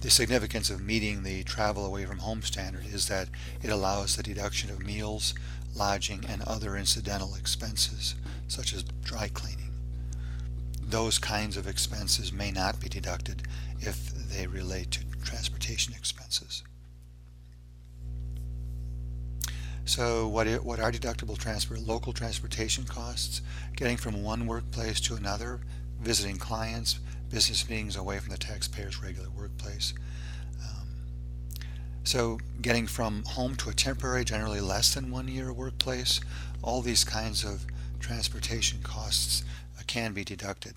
The significance of meeting the travel away from home standard is that it allows the deduction of meals, lodging, and other incidental expenses, such as dry cleaning. Those kinds of expenses may not be deducted if they relate to transportation expenses. So what are deductible local transportation costs? Getting from one workplace to another, visiting clients, business meetings away from the taxpayer's regular workplace. So getting from home to a temporary, generally less than 1 year workplace, all these kinds of transportation costs can be deducted.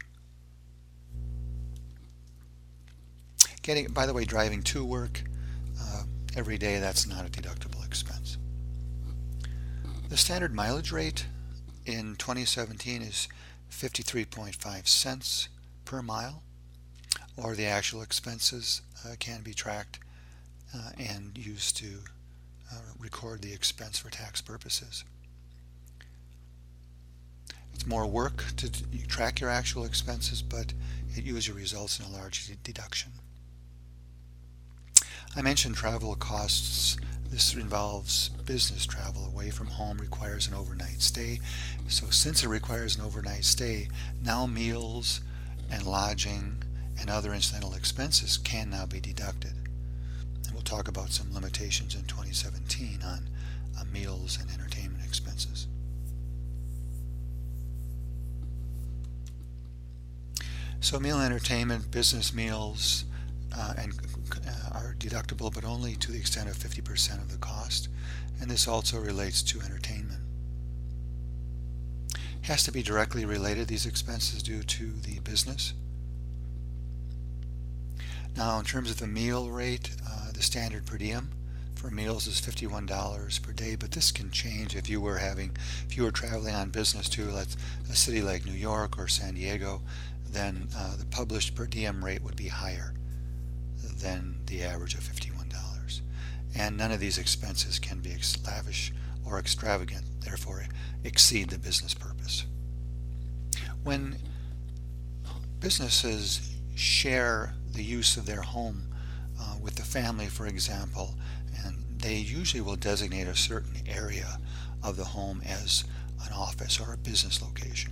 By the way, driving to work every day, that's not a deductible expense. The standard mileage rate in 2017 is 53.5 cents per mile, or the actual expenses can be tracked and used to record the expense for tax purposes. It's more work to track your actual expenses, but it usually results in a large deduction. I mentioned travel costs. This involves business travel away from home, requires an overnight stay. So since it requires an overnight stay, now meals and lodging and other incidental expenses can now be deducted. And we'll talk about some limitations in 2017 on meals and entertainment expenses. So meal and entertainment, business meals, are deductible, but only to the extent of 50% of the cost, and this also relates to entertainment. It has to be directly related, these expenses, due to the business. Now, in terms of the meal rate, the standard per diem for meals is $51 per day, but this can change if you were traveling on business to a city like New York or San Diego. Then the published per diem rate would be higher than the average of $51. And none of these expenses can be lavish or extravagant, therefore exceed the business purpose. When businesses share the use of their home with the family, for example, and they usually will designate a certain area of the home as an office or a business location.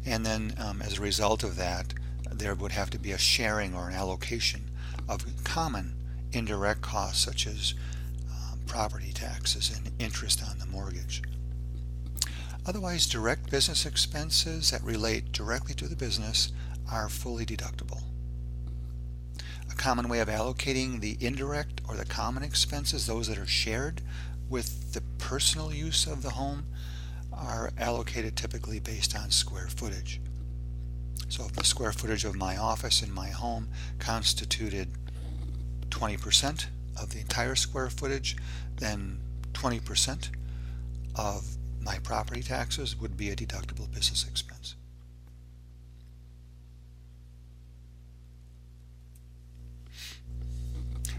And then as a result of that, there would have to be a sharing or an allocation of common indirect costs, such as property taxes and interest on the mortgage. Otherwise, direct business expenses that relate directly to the business are fully deductible. A common way of allocating the indirect or the common expenses, those that are shared with the personal use of the home, are allocated typically based on square footage. So if the square footage of my office in my home constituted 20% of the entire square footage, then 20% of my property taxes would be a deductible business expense.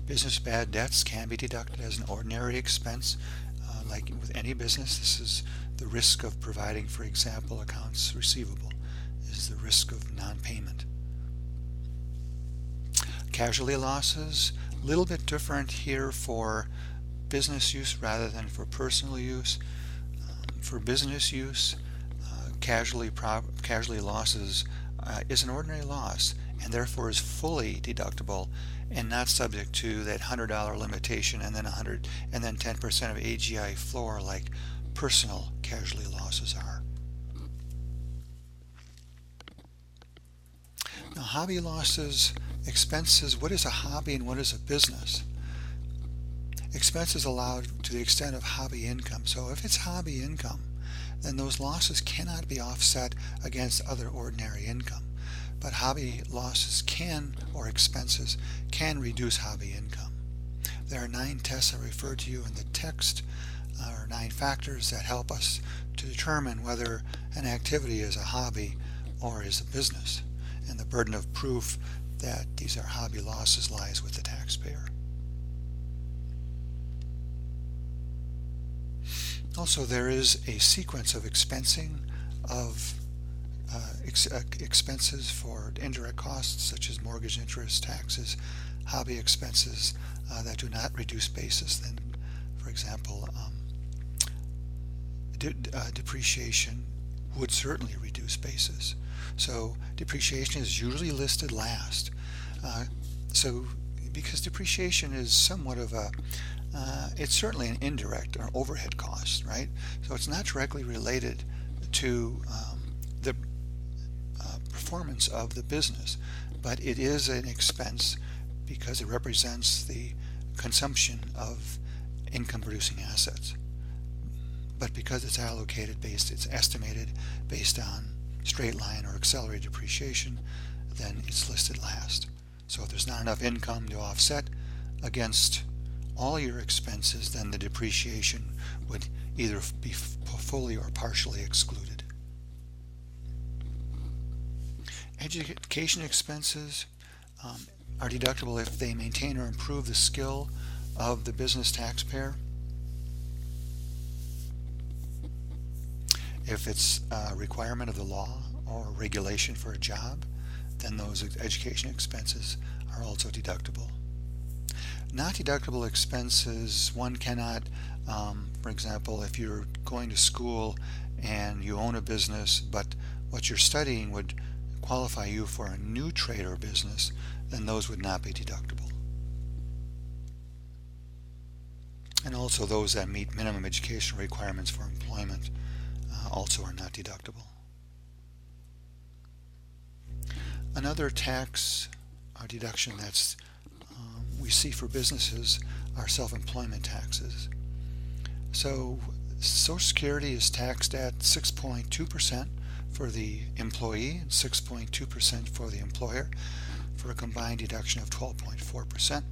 Business bad debts can be deducted as an ordinary expense. Like with any business, this is the risk of providing, for example, accounts receivable, is the risk of non-payment. Casualty losses, a little bit different here for business use rather than for personal use. For business use, casualty losses is an ordinary loss and therefore is fully deductible and not subject to that $100 limitation and then 10% of AGI floor like personal casualty losses are. Now, hobby losses, expenses, what is a hobby and what is a business? Expenses allowed to the extent of hobby income. So if it's hobby income, then those losses cannot be offset against other ordinary income. But hobby losses or expenses can reduce hobby income. There are 9 tests I referred to you in the text, or 9 factors that help us to determine whether an activity is a hobby or is a business. And the burden of proof that these are hobby losses lies with the taxpayer. Also, there is a sequence of expensing of expenses for indirect costs such as mortgage interest, taxes, hobby expenses that do not reduce basis. Then, for example, depreciation would certainly reduce basis. So depreciation is usually listed last. So because depreciation is somewhat of a it's certainly an indirect or overhead cost, right? So it's not directly related to the performance of the business, but it is an expense because it represents the consumption of income producing assets. But because it's it's estimated based on straight line or accelerated depreciation, then it's listed last. So if there's not enough income to offset against all your expenses, then the depreciation would either be fully or partially excluded. Education expenses are deductible if they maintain or improve the skill of the business taxpayer. If it's a requirement of the law or regulation for a job, then those education expenses are also deductible. Not deductible expenses, one cannot, for example, if you're going to school and you own a business, but what you're studying would qualify you for a new trade or business, then those would not be deductible. And also those that meet minimum education requirements for employment also are not deductible. Another tax deduction that's we see for businesses are self-employment taxes. So Social Security is taxed at 6.2% for the employee and 6.2% for the employer, for a combined deduction of 12.4%,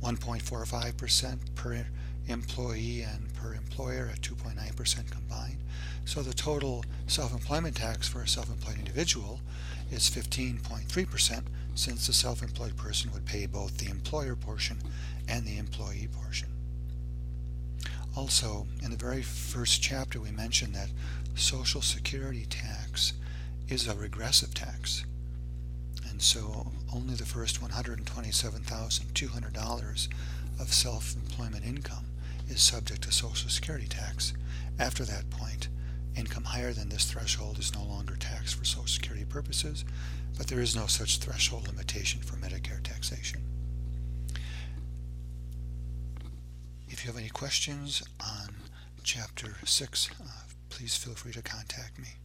1.45% per employee and per employer at 2.9% combined. So the total self-employment tax for a self-employed individual is 15.3%, since the self-employed person would pay both the employer portion and the employee portion. Also, in the very first chapter we mentioned that Social Security tax is a regressive tax, and so only the first $127,200 of self-employment income is subject to Social Security tax. After that point, income higher than this threshold is no longer taxed for Social Security purposes, but there is no such threshold limitation for Medicare taxation. If you have any questions on Chapter 6, please feel free to contact me.